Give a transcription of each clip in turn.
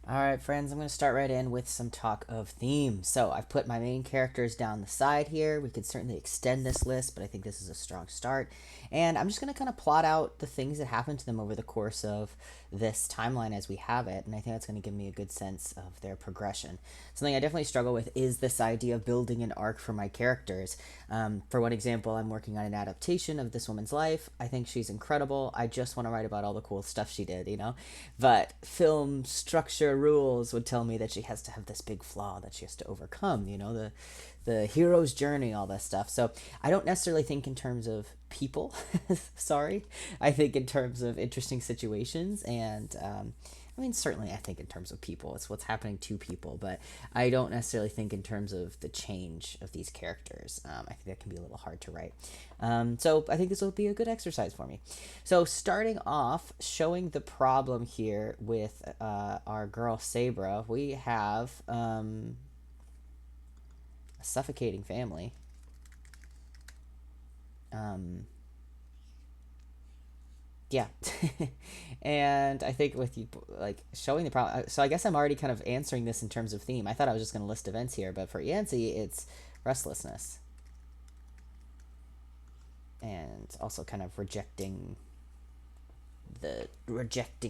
All right, friends, I'm going to start right in with some talk of themes. So, I've put my main characters down the side here. We could certainly extend this list, but I think this is a strong start. And I'm just going to kind of plot out the things that happen to them over the course of this timeline as we have it. And I think that's going to give me a good sense of their progression. Something I definitely struggle with is this idea of building an arc for my characters. For one example, I'm working on an adaptation of this woman's life. I think she's incredible. I just want to write about all the cool stuff she did. But film structure rules would tell me that she has to have this big flaw that she has to overcome, the hero's journey, all this stuff. So I don't necessarily think in terms of people. Sorry. I think in terms of interesting situations and I mean, certainly, I think in terms of people, it's what's happening to people, but I don't necessarily think in terms of the change of these characters. I think that can be a little hard to write. So I think this will be a good exercise for me. So, starting off, showing the problem here with our girl Sabra, we have a suffocating family. Um, yeah. And I think with you like showing the problem, so I guess I'm already kind of answering this in terms of theme. I thought I was just going to list events here, but for Yancy it's restlessness and also kind of rejecting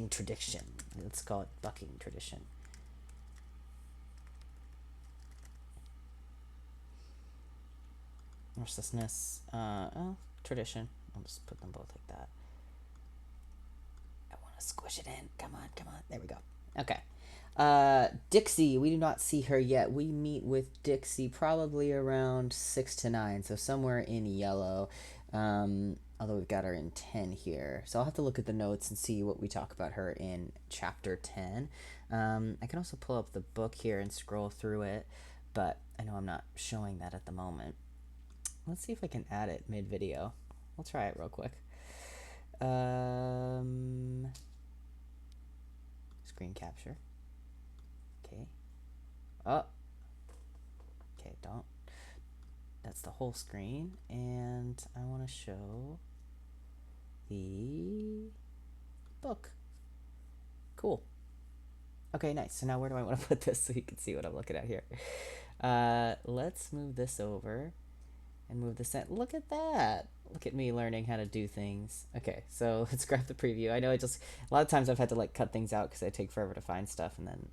tradition. Let's call it bucking tradition. Restlessness, tradition. I'll just put them both like that. I want to squish it in. Come on, come on. There we go. Okay. Dixie, we do not see her yet. We meet with Dixie probably around 6 to 9, so somewhere in yellow. Although we've got her in 10 here. So I'll have to look at the notes and see what we talk about her in chapter 10. I can also pull up the book here and scroll through it, but I know I'm not showing that at the moment. Let's see if I can add it mid video. We'll try it real quick. Screen capture. Okay. Oh. Okay, don't. That's the whole screen. And I want to show the book. Cool. Okay, nice. So now where do I want to put this so you can see what I'm looking at here? Let's move this over and move this in. Look at that. Look at me learning how to do things. Okay, so let's grab the preview. I know a lot of times I've had to like cut things out because I take forever to find stuff, and then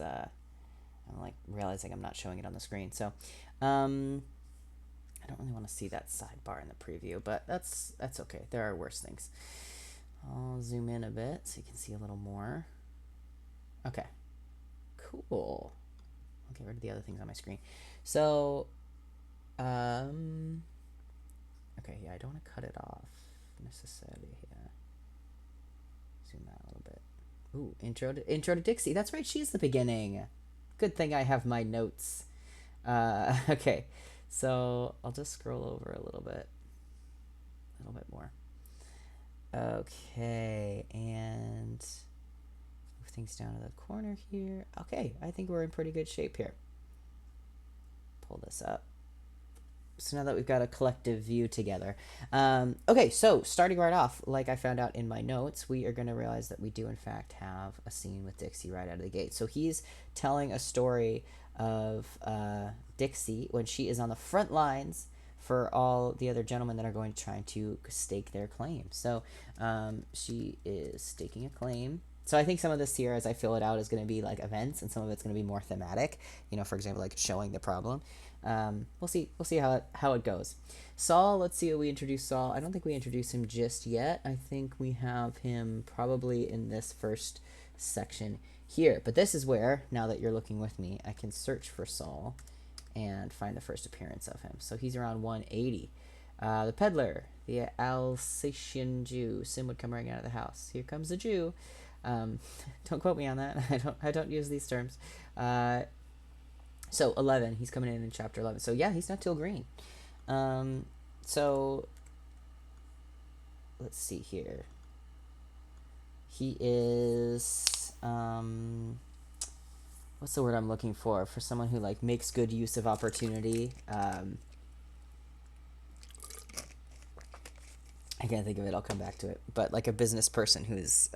I'm like realizing I'm not showing it on the screen. So, I don't really want to see that sidebar in the preview, but that's okay. There are worse things. I'll zoom in a bit so you can see a little more. Okay, cool. I'll get rid of the other things on my screen. So, okay, yeah, I don't want to cut it off necessarily here. Zoom out a little bit. Ooh, intro to Dixie. That's right, she's the beginning. Good thing I have my notes. Okay, so I'll just scroll over a little bit more. Okay, and move things down to the corner here. Okay, I think we're in pretty good shape here. Pull this up. So now that we've got a collective view together. Okay, so starting right off, like I found out in my notes, we are going to realize that we do in fact have a scene with Dixie right out of the gate. So he's telling a story of Dixie when she is on the front lines for all the other gentlemen that are going to try to stake their claim. So she is staking a claim. So I think some of this here, as I fill it out, is going to be like events, and some of it's going to be more thematic. For example, like showing the problem. We'll see. We'll see how it goes. Saul. Let's see how we introduce Saul. I don't think we introduce him just yet. I think we have him probably in this first section here. But this is where, now that you're looking with me, I can search for Saul and find the first appearance of him. So he's around 180. The peddler, the Alsatian Jew. Sim would come running out of the house. Here comes the Jew. Don't quote me on that. I don't use these terms. So 11, he's coming in chapter 11. So yeah, he's not Till Green. So let's see here. He is what's the word I'm looking for someone who like makes good use of opportunity. I can't think of it. I'll come back to it. But like a business person who's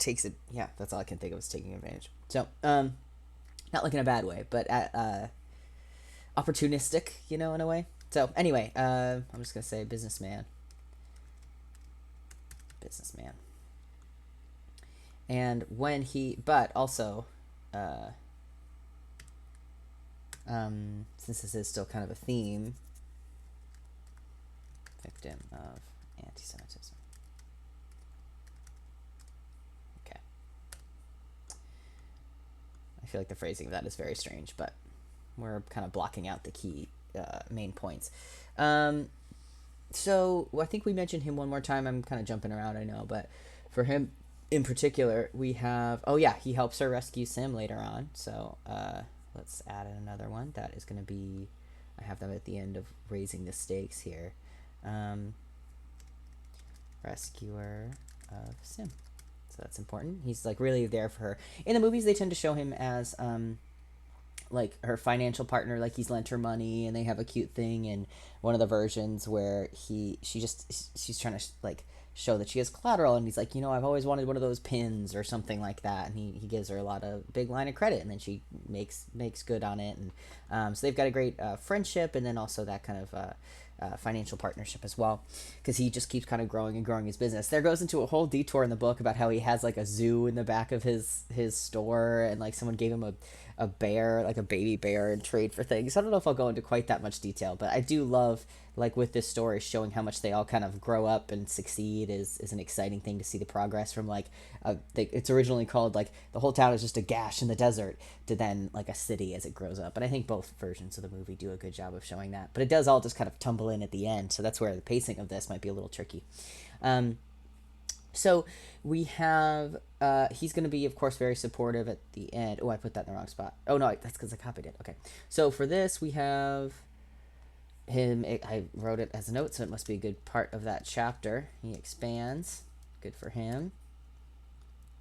takes it. Yeah, that's all I can think of is taking advantage. So, not like in a bad way, but opportunistic, you know, in a way. So anyway, I'm just gonna say businessman, businessman, and when he, but also, uh, since this is still kind of a theme, victim of anti-Semitism. Okay. I feel like the phrasing of that is very strange, but we're kind of blocking out the key main points. So I think we mentioned him one more time. I'm kind of jumping around, I know, but for him in particular, we have, oh yeah, he helps her rescue Sim later on. So let's add in another one. That is going to be, I have them at the end of raising the stakes here. Rescuer of Sim. So that's important. He's like really there for her. In the movies, they tend to show him as like her financial partner, like he's lent her money and they have a cute thing. And one of the versions where she's trying to like show that she has collateral, and he's like, you know, I've always wanted one of those pins or something like that, and he gives her a lot of big line of credit, and then she makes good on it. And so they've got a great friendship, and then also that kind of financial partnership as well, because he just keeps kind of growing and growing his business. There goes into a whole detour in the book about how he has like a zoo in the back of his store, and like someone gave him a bear, like a baby bear, in trade for things. I don't know if I'll go into quite that much detail, but I do love, like with this story, showing how much they all kind of grow up and succeed is an exciting thing to see the progress from like it's originally called like the whole town is just a gash in the desert to then like a city as it grows up. And I think both versions of the movie do a good job of showing that, but it does all just kind of tumble in at the end, so that's where the pacing of this might be a little tricky. So we have he's going to be, of course, very supportive at the end. Oh, I put that in the wrong spot. Oh no, that's because I copied it. Okay, so for this we have him. I wrote it as a note, so it must be a good part of that chapter. He expands. Good for him.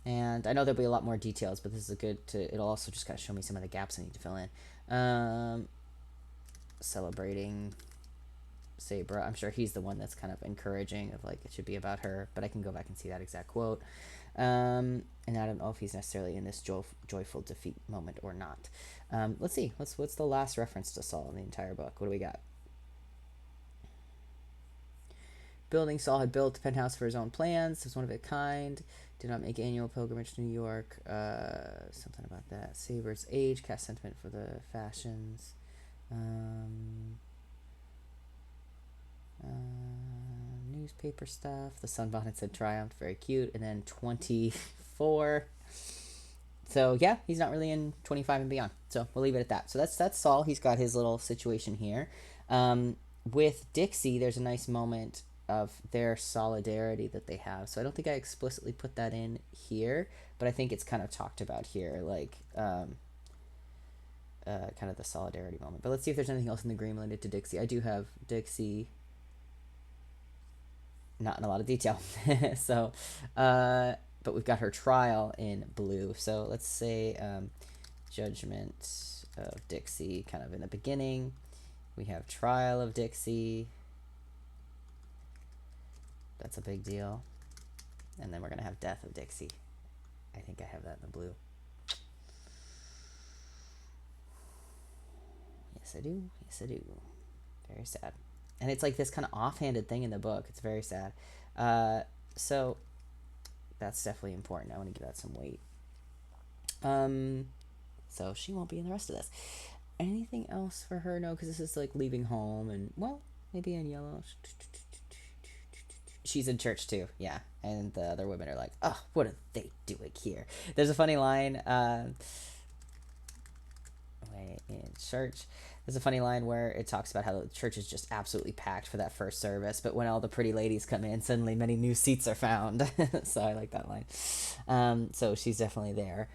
And I know there'll be a lot more details, but this is a good to. It'll also just kind of show me some of the gaps I need to fill in. Celebrating Sabra. I'm sure he's the one that's kind of encouraging of like it should be about her, but I can go back and see that exact quote. And I don't know if he's necessarily in this joyful defeat moment or not. Let's see. What's the last reference to Saul in the entire book? What do we got? Building. Saul had built a penthouse for his own plans. It was one of a kind. Did not make annual pilgrimage to New York. Something about that. Saber's age. Cast sentiment for the fashions. Newspaper stuff. The sunbonnets had triumphed. Very cute. And then 24. So yeah, he's not really in 25 and beyond. So we'll leave it at that. So that's Saul. He's got his little situation here. With Dixie, there's a nice moment of their solidarity that they have. So I don't think I explicitly put that in here, but I think it's kind of talked about here, like kind of the solidarity moment. But let's see if there's anything else in the agreement related to Dixie. I do have Dixie, not in a lot of detail. So, but we've got her trial in blue. So let's say judgment of Dixie kind of in the beginning. We have trial of Dixie. That's a big deal. And then we're going to have death of Dixie. I think I have that in the blue. Yes, I do. Yes, I do. Very sad. And it's like this kind of offhanded thing in the book. It's very sad. So that's definitely important. I want to give that some weight. So she won't be in the rest of this. Anything else for her? No, because this is like leaving home, and well, maybe in yellow. She's in church too, yeah. And the other women are like, oh, what are they doing here? There's a funny line. In church, there's a funny line where it talks about how the church is just absolutely packed for that first service, but when all the pretty ladies come in, suddenly many new seats are found. So I like that line. So she's definitely there.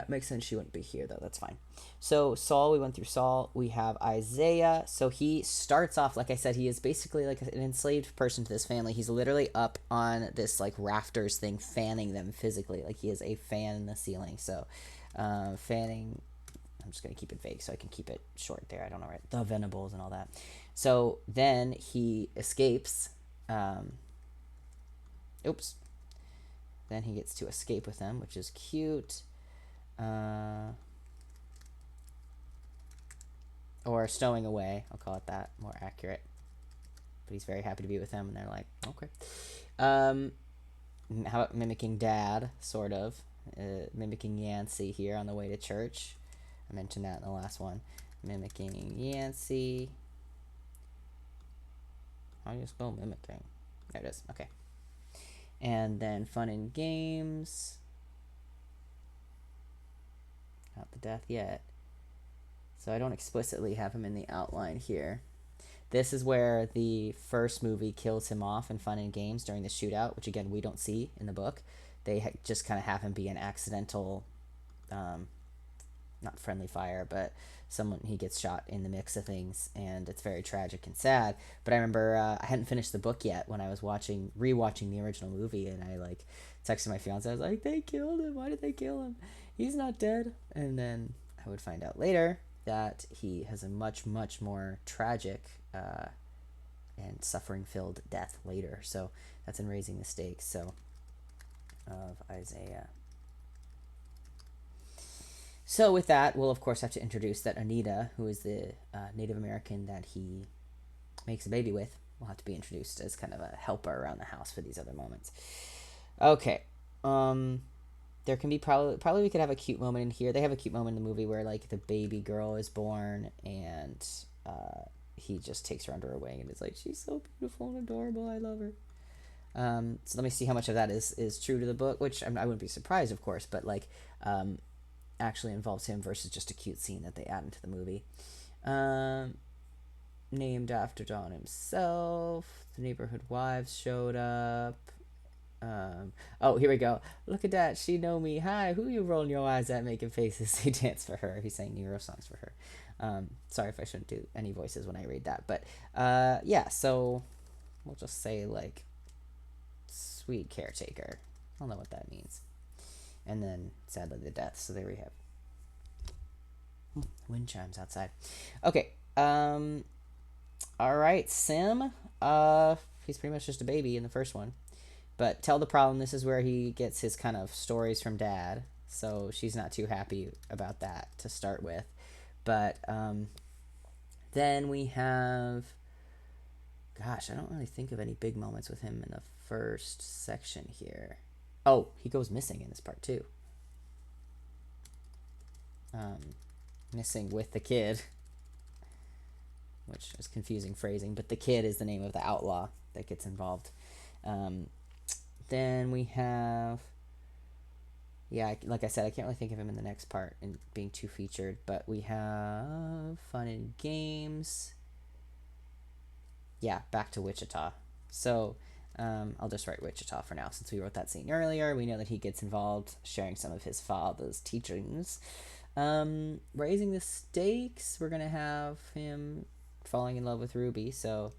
Makes sense she wouldn't be here though. That's fine. So Saul, we went through Saul. We have Isaiah. So he starts off, like I said, he is basically like an enslaved person to this family. He's literally up on this like rafters thing, fanning them physically. Like he is a fan in the ceiling. So fanning, I'm just going to keep it vague so I can keep it short there. I don't know, right? The Venables and all that. So then he escapes. Oops. then he gets to escape with them, which is cute. Or stowing away, I'll call it that, more accurate. But he's very happy to be with them, and they're like, okay. How about mimicking Dad, sort of. Mimicking Yancey here on the way to church. I mentioned that in the last one. Mimicking Yancey. How do you spell mimicking? There it is. Okay. And then fun and games. Not the death yet. So I don't explicitly have him in the outline here. This is where the first movie kills him off in Fun and Games during the shootout, which again we don't see in the book. They just kind of have him be an accidental, not friendly fire, but someone, he gets shot in the mix of things, and it's very tragic and sad. But I remember I hadn't finished the book yet when I was rewatching the original movie, and I like texted my fiance. I was like, "They killed him. Why did they kill him? He's not dead." And then I would find out later that he has a much, much more tragic and suffering-filled death later. So that's in Raising the Stakes. So of Isaiah. So with that, we'll of course have to introduce that Anita, who is the Native American that he makes a baby with, will have to be introduced as kind of a helper around the house for these other moments. Okay. There can be probably we could have a cute moment in here. They have a cute moment in the movie where like the baby girl is born, and he just takes her under her wing and is like, she's so beautiful and adorable, I love her. So let me see how much of that is true to the book, which I wouldn't be surprised, of course, but like actually involves him versus just a cute scene that they add into the movie. Named after John himself. The neighborhood wives showed up. Oh, here we go. Look at that. She know me. Hi, who you rolling your eyes at, making faces? He danced for her. He sang Euro songs for her. Sorry if I shouldn't do any voices when I read that. But yeah, so we'll just say like sweet caretaker. I don't know what that means. And then sadly the death. So there we have wind chimes outside. Okay. All right, Sim. He's pretty much just a baby in the first one. But Tell the Problem, this is where he gets his kind of stories from Dad. So she's not too happy about that to start with. But then we have... Gosh, I don't really think of any big moments with him in the first section here. Oh, he goes missing in this part too. Missing with the kid. Which is confusing phrasing, but the kid is the name of the outlaw that gets involved. Then we have, yeah, like I said, I can't really think of him in the next part and being too featured, but we have Fun and Games. Yeah, back to Wichita. So I'll just write Wichita for now since we wrote that scene earlier. We know that he gets involved sharing some of his father's teachings. Raising the Stakes, we're going to have him falling in love with Ruby, so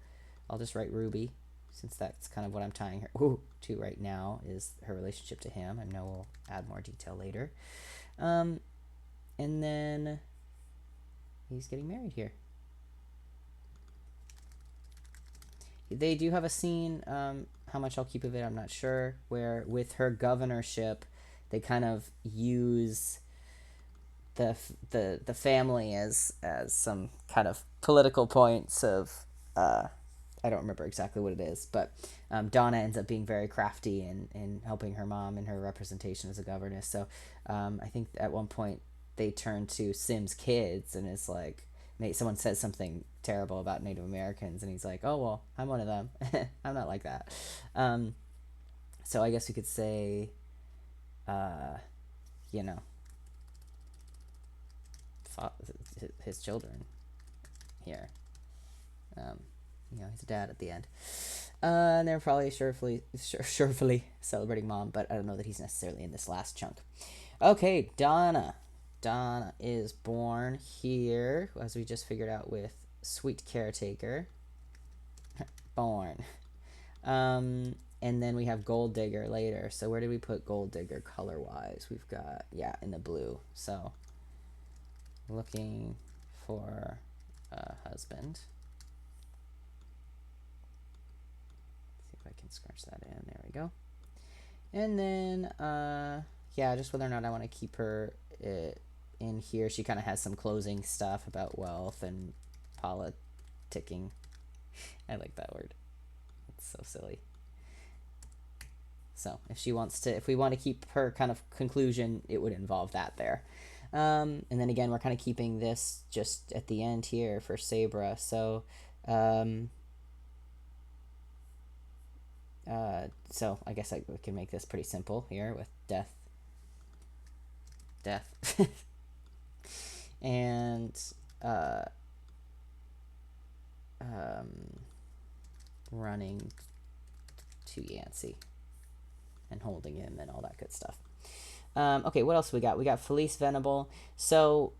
I'll just write Ruby since that's kind of what I'm tying her to right now is her relationship to him. I know we'll add more detail later. And then he's getting married here. They do have a scene, how much I'll keep of it, I'm not sure, where with her governorship, they kind of use the family as some kind of political points of I don't remember exactly what it is, but Donna ends up being very crafty in helping her mom in her representation as a governess. So I think at one point they turn to Sim's kids and it's like, someone says something terrible about Native Americans and he's like, oh, well, I'm one of them. I'm not like that. So I guess we could say, you know, his children here. You know, he's a dad at the end. And they're probably surefully celebrating Mom, but I don't know that he's necessarily in this last chunk. Okay, Donna. Donna is born here, as we just figured out with Sweet Caretaker. Born. And then we have Gold Digger later. So where did we put Gold Digger color-wise? We've got, yeah, in the blue. So looking for a husband. I can scratch that in. There we go. And then, yeah, just whether or not I want to keep her in here. She kind of has some closing stuff about wealth and politicking. I like that word. It's so silly. So if we want to keep her kind of conclusion, it would involve that there. And then again, we're kind of keeping this just at the end here for Sabra. So, so I guess we can make this pretty simple here with death, and running to Yancey and holding him and all that good stuff. Okay, what else we got? We got Felice Venable. So,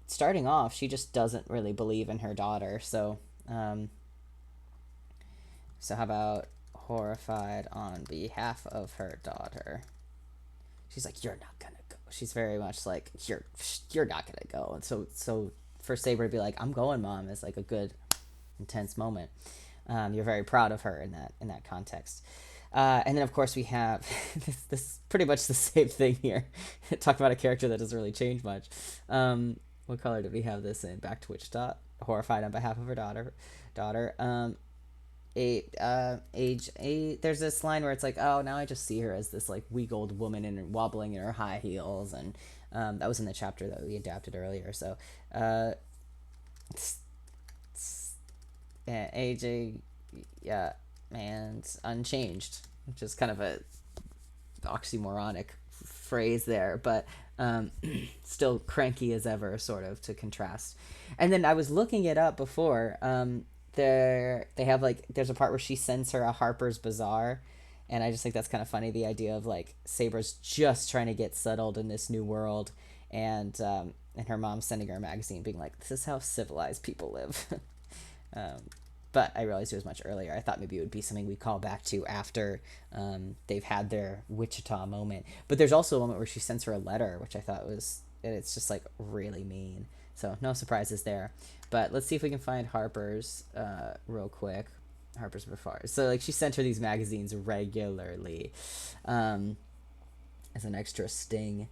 starting off, she just doesn't really believe in her daughter. So, so how about horrified on behalf of her daughter? She's like, "You're not gonna go." She's very much like, "You're not gonna go." And so for Saber to be like, "I'm going, Mom," is like a good, intense moment. You're very proud of her in that context. And then of course we have this pretty much the same thing here. Talk about a character that doesn't really change much. What color did we have this in? Back to Wichita. Horrified on behalf of her daughter. Age 8. There's this line where it's like, oh, now I just see her as this like weak old woman and wobbling in her high heels, and that was in the chapter that we adapted earlier. So, age, yeah, and unchanged, which is kind of a oxymoronic phrase there, but still cranky as ever, sort of, to contrast. And then I was looking it up before. They have like there's a part where she sends her a Harper's Bazaar, and I just think that's kind of funny, the idea of like Sabra's just trying to get settled in this new world, and her mom sending her a magazine being like, this is how civilized people live. But I realized it was much earlier. I thought maybe it would be something we call back to after they've had their Wichita moment. But there's also a moment where she sends her a letter, which I thought was, it's just like really mean. So no surprises there. But let's see if we can find Harper's real quick. Harper's Bazaar. So like she sent her these magazines regularly as an extra sting.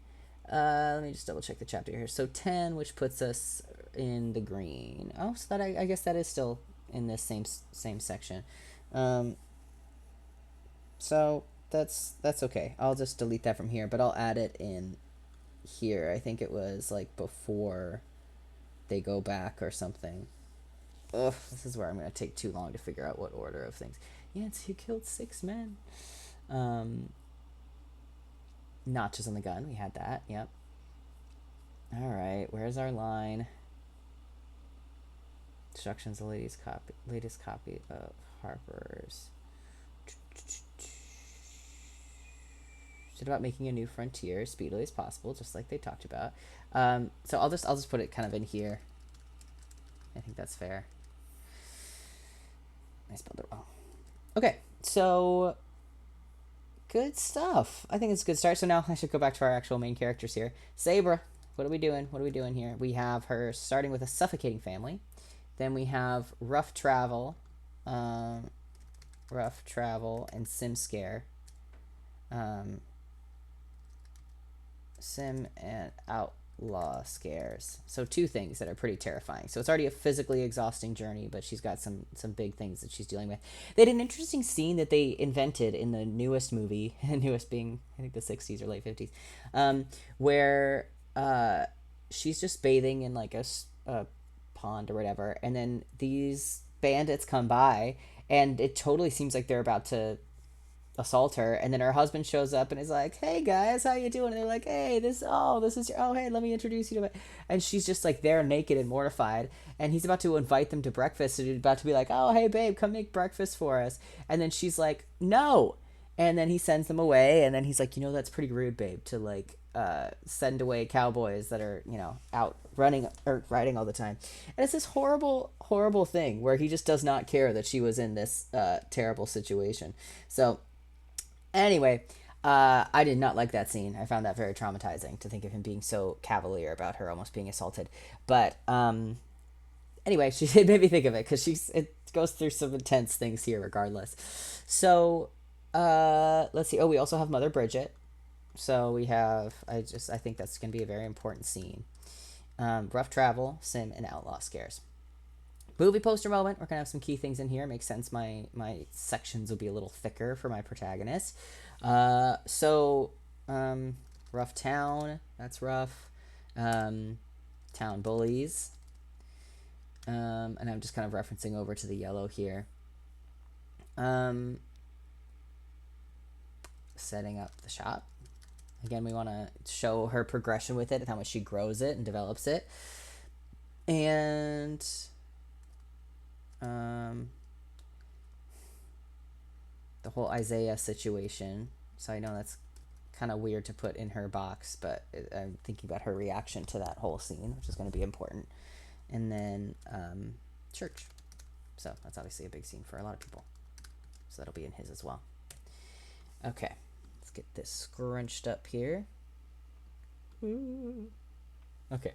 Let me just double check the chapter here. So 10, which puts us in the green. Oh, so that I guess that is still in this same section. So that's okay. I'll just delete that from here, but I'll add it in here. I think it was like before they go back or something. Ugh, this is where I'm gonna take too long to figure out what order of things. Yes, you killed 6 men. Notches on the gun. We had that. Yep. All right. Where's our line? Instructions. The latest copy of Harper's. It's about making a new frontier as speedily as possible, just like they talked about. So I'll just put it kind of in here. I think that's fair. I spelled it wrong. Okay, so good stuff. I think it's a good start. So now I should go back to our actual main characters here. Sabra, what are we doing? What are we doing here? We have her starting with a suffocating family. Then we have rough travel and sim scare. Sim and outlaw scares. So 2 things that are pretty terrifying. So it's already a physically exhausting journey, but she's got some big things that she's dealing with. They had an interesting scene that they invented in the newest movie, newest being I think the 60s or late 50s, where she's just bathing in like a pond or whatever, and then these bandits come by, and it totally seems like they're about to assault her, and then her husband shows up and is like, "Hey guys, how you doing?" And they're like, "Hey, this is your, oh hey, let me introduce you to it." And she's just like there naked and mortified, and he's about to invite them to breakfast, and he's about to be like, "Oh hey babe, come make breakfast for us." And then she's like, "No." And then he sends them away, and then he's like, "That's pretty rude, babe, to like send away cowboys that are out running or riding all the time." And it's this horrible thing where he just does not care that she was in this terrible situation. So anyway, I did not like that scene. I found that very traumatizing, to think of him being so cavalier about her almost being assaulted. But Anyway, it made me think of it because it goes through some intense things here, regardless. So, let's see. Oh, we also have Mother Bridget. So we have. I think that's gonna be a very important scene. Rough travel, sim, and outlaw scares. Movie poster moment. We're gonna have some key things in here. Makes sense. My sections will be a little thicker for my protagonist. So, rough town. That's rough. Town bullies. And I'm just kind of referencing over to the yellow here. Setting up the shop. Again, we want to show her progression with it and how much she grows it and develops it. And the whole Isaiah situation. So I know that's kind of weird to put in her box, but I'm thinking about her reaction to that whole scene, which is going to be important. And then church. So that's obviously a big scene for a lot of people. So that'll be in his as well. Okay, let's get this scrunched up here. Okay.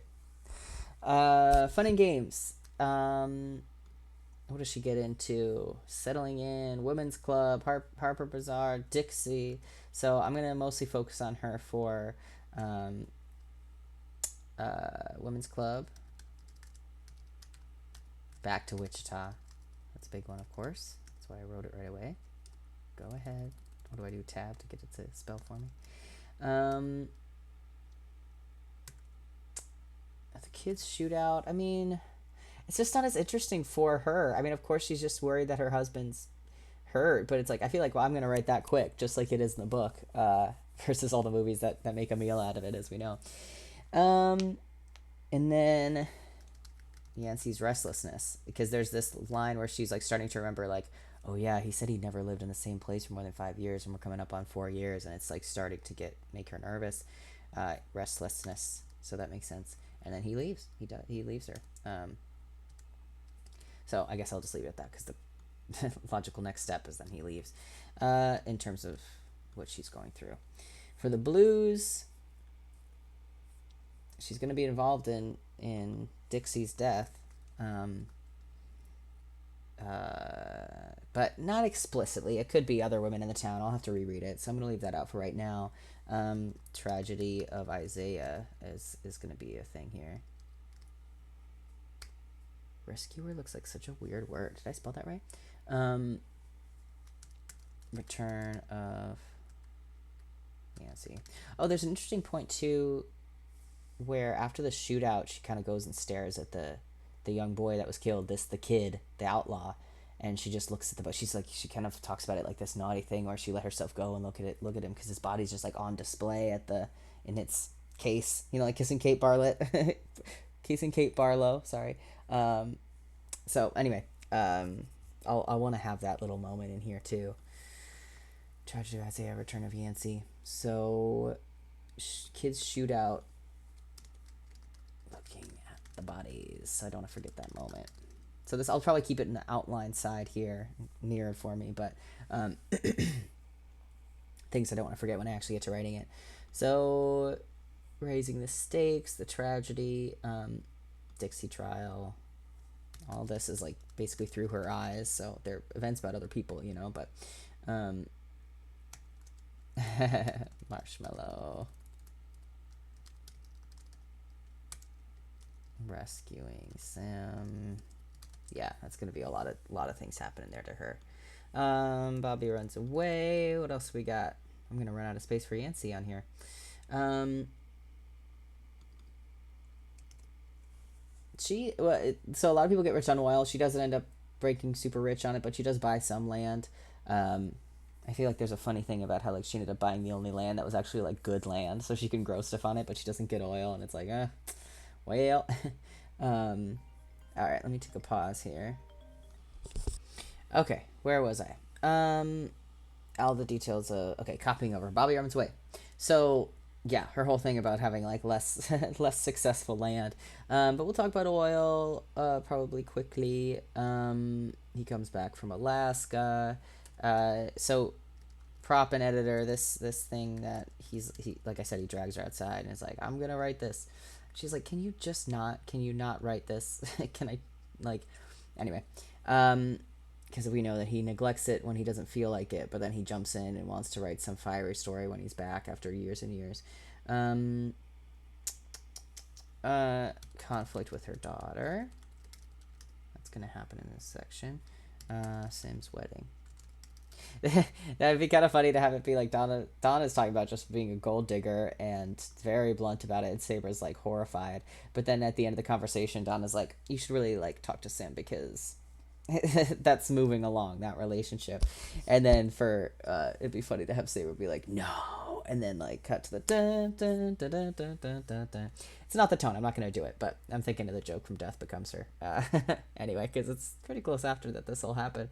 Fun and games. What does she get into? Settling in, women's club, Harper Bazaar, Dixie. So I'm gonna mostly focus on her for women's club. Back to Wichita. That's a big one, of course. That's why I wrote it right away. Go ahead. What do I do? Tab to get it to spell for me. The kids shootout. I mean, it's just not as interesting for her. I mean, of course, she's just worried that her husband's hurt, but it's like, I feel like, well, I'm going to write that quick, just like it is in the book, versus all the movies that make a meal out of it, as we know. And then Yancey's restlessness, because there's this line where she's like starting to remember, like, oh yeah, he said he never lived in the same place for more than 5 years, and we're coming up on 4 years, and it's like starting to make her nervous. Restlessness, so that makes sense. And then he leaves. He leaves her. So I guess I'll just leave it at that, because the logical next step is then he leaves. In terms of what she's going through. For the blues, she's going to be involved in Dixie's death. But not explicitly. It could be other women in the town. I'll have to reread it, so I'm going to leave that out for right now. Tragedy of Isaiah is going to be a thing here. Rescuer looks like such a weird word. Did I spell that right? Return of Nancy. Oh, there's an interesting point too, where after the shootout, she kind of goes and stares at the young boy that was killed. The kid, the outlaw, and she just looks at the. She's like, she kind of talks about it like this naughty thing where she let herself go and look at him because his body's just like on display in its case. You know, like kissing Kate Barlow. Sorry. So anyway, I want to have that little moment in here too. Tragedy of Isaiah, Return of Yancey. So, kids shootout. Looking at the bodies. I don't want to forget that moment. So this, I'll probably keep it in the outline side here, near it for me, but things I don't want to forget when I actually get to writing it. So, raising the stakes, the tragedy, Dixie trial. All this is like basically through her eyes, so they're events about other people, you know, but Marshmallow. Rescuing Sam. Yeah, that's gonna be a lot of things happening there to her. Bobby runs away. What else we got? I'm gonna run out of space for Yancey on here. So a lot of people get rich on oil. She doesn't end up breaking super rich on it, but she does buy some land. I feel like there's a funny thing about how like she ended up buying the only land that was actually like good land, so she can grow stuff on it, but she doesn't get oil, and it's like, well, all right, let me take a pause here. Okay, where was I? All the details of, okay, copying over. Bobby Armin's Way. So, yeah, her whole thing about having, like, less less successful land. But we'll talk about oil, probably quickly. He comes back from Alaska. So, prop and editor, this thing that he like I said, he drags her outside and is like, I'm gonna write this. She's like, can you not write this? Can I like, anyway, because we know that he neglects it when he doesn't feel like it, but then he jumps in and wants to write some fiery story when he's back after years and years. Conflict with her daughter. That's gonna happen in this section. Sim's wedding. That'd be kind of funny to have it be like Donna's talking about just being a gold digger and very blunt about it, and Sabra's like horrified. But then at the end of the conversation, Donna's like, you should really like talk to Sim because that's moving along, that relationship. And then for it'd be funny to have Saber be like, no, and then like cut to the dun dun dun dun dun dun dun dun. It's not the tone, I'm not gonna do it, but I'm thinking of the joke from Death Becomes Her. Anyway, because it's pretty close after that this will happen.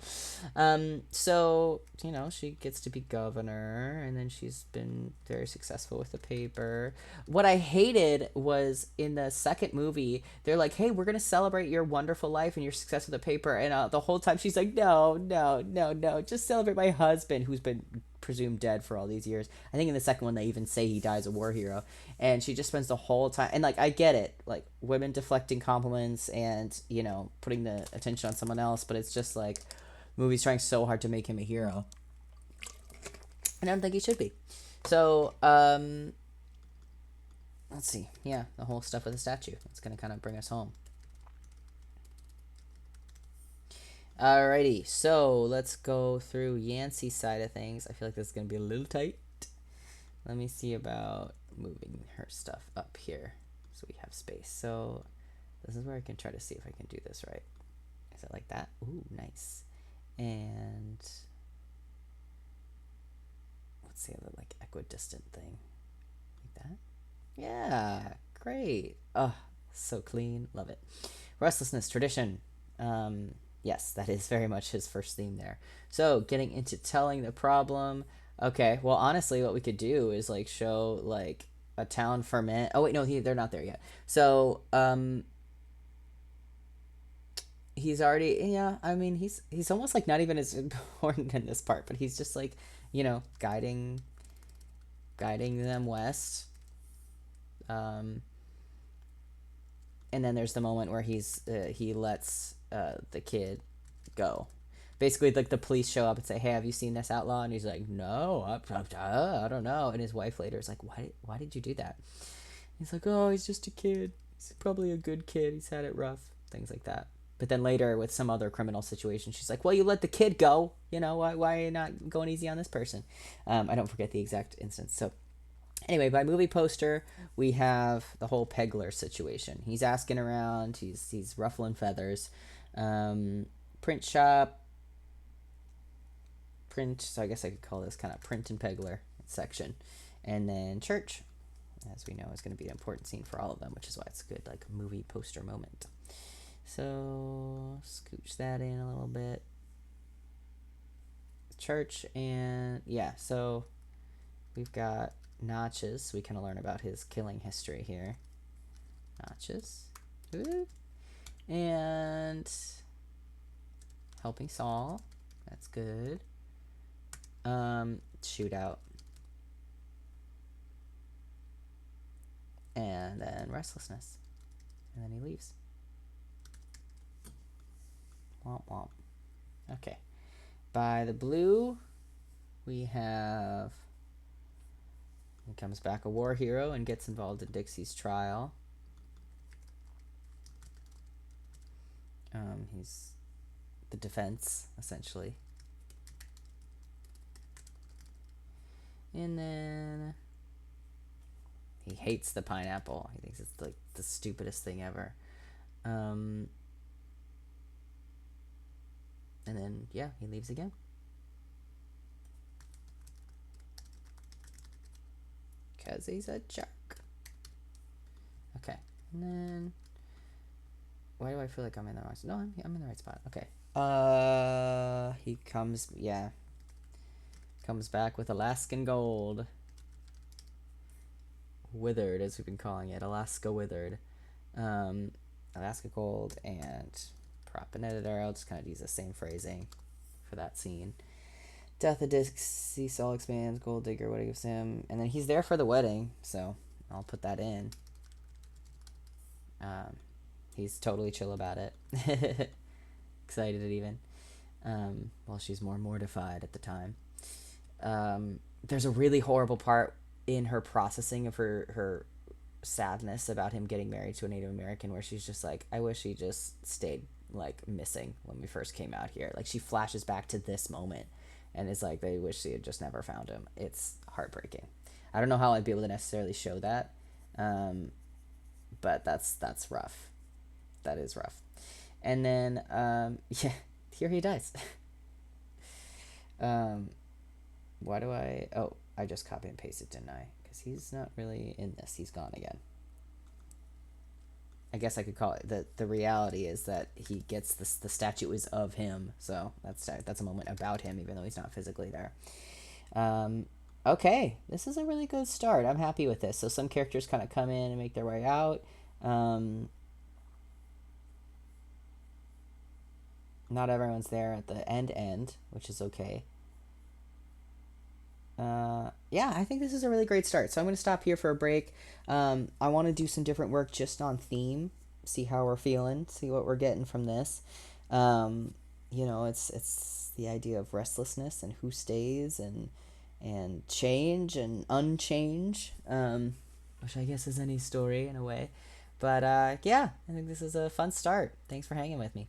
So you know, she gets to be governor, and then she's been very successful with the paper. What I hated was in the second movie, they're like, hey, we're gonna celebrate your wonderful life and your success with the paper, and the whole time she's like, no, no, no, no, just celebrate my husband who's been presumed dead for all these years. I think in the second one they even say he dies a war hero, and she just spends the whole time. And like, I get it, like women deflecting compliments and, you know, putting the attention on someone else, but it's just like movies trying so hard to make him a hero, and I don't think he should be. So let's see, yeah, the whole stuff with the statue, it's gonna kind of bring us home. Alrighty, so let's go through Yancey's side of things. I feel like this is going to be a little tight. Let me see about moving her stuff up here so we have space. So this is where I can try to see if I can do this right. Is it like that? Ooh, nice. And let's see the like equidistant thing. Like that? Yeah, great. Oh, so clean. Love it. Restlessness, tradition. Yes, that is very much his first theme there. So, getting into telling the problem. Okay, well, honestly, what we could do is like show like a town ferment. Oh wait, no, they're not there yet. So, he's already, yeah. I mean, he's almost like not even as important in this part, but he's just like, you know, guiding them west. And then there's the moment where he lets the kid go. Basically, like the police show up and say, "Hey, have you seen this outlaw?" And he's like, "No, I don't know." And his wife later is like, "Why did you do that?" He's like, "Oh, he's just a kid. He's probably a good kid. He's had it rough." Things like that. But then later, with some other criminal situation, she's like, "Well, you let the kid go. You know, why are you not going easy on this person?" I don't forget the exact instance. So anyway, by movie poster, we have the whole Pegler situation. He's asking around. He's ruffling feathers. Print shop. Print. So I guess I could call this kind of print and Pegler section, and then church, as we know, is going to be an important scene for all of them, which is why it's a good like movie poster moment. So scooch that in a little bit. Church, and yeah, so we've got Notches. We kind of learn about his killing history here. Notches. And helping Saul. That's good. Shootout. And then restlessness. And then he leaves. Womp womp. Okay. By the blue, we have... He comes back a war hero and gets involved in Dixie's trial. He's the defense, essentially. And then he hates the pineapple. He thinks it's like the stupidest thing ever. And then, yeah, he leaves again. Because he's a jerk. Okay. And then... Why do I feel like I'm in the wrong spot? No, I'm in the right spot. Okay. He comes... Yeah. Comes back with Alaskan Gold. Withered, as we've been calling it. Alaska Withered. Alaska Gold and prop and editor. I'll just kind of use the same phrasing for that scene. Death of Dixie, Saul expands, Gold Digger, what it gives him. And then he's there for the wedding, so I'll put that in. He's totally chill about it. Excited even. While she's more mortified at the time. There's a really horrible part in her processing of her sadness about him getting married to a Native American where she's just like, I wish he just stayed like missing when we first came out here. Like she flashes back to this moment and is like, they wish she had just never found him. It's heartbreaking. I don't know how I'd be able to necessarily show that, but that's rough. That is rough. And then yeah, here he dies. um, why do I? Oh, I just copy and pasted, didn't I? Because he's not really in this. He's gone again. I guess I could call it the reality is that he gets this, the statue is of him, so that's a moment about him, even though he's not physically there. Okay, this is a really good start. I'm happy with this. So some characters kind of come in and make their way out. Not everyone's there at the end, which is okay. Yeah, I think this is a really great start. So I'm going to stop here for a break. I want to do some different work just on theme, see how we're feeling, see what we're getting from this. It's the idea of restlessness and who stays and change and unchange, which I guess is any story in a way. But yeah, I think this is a fun start. Thanks for hanging with me.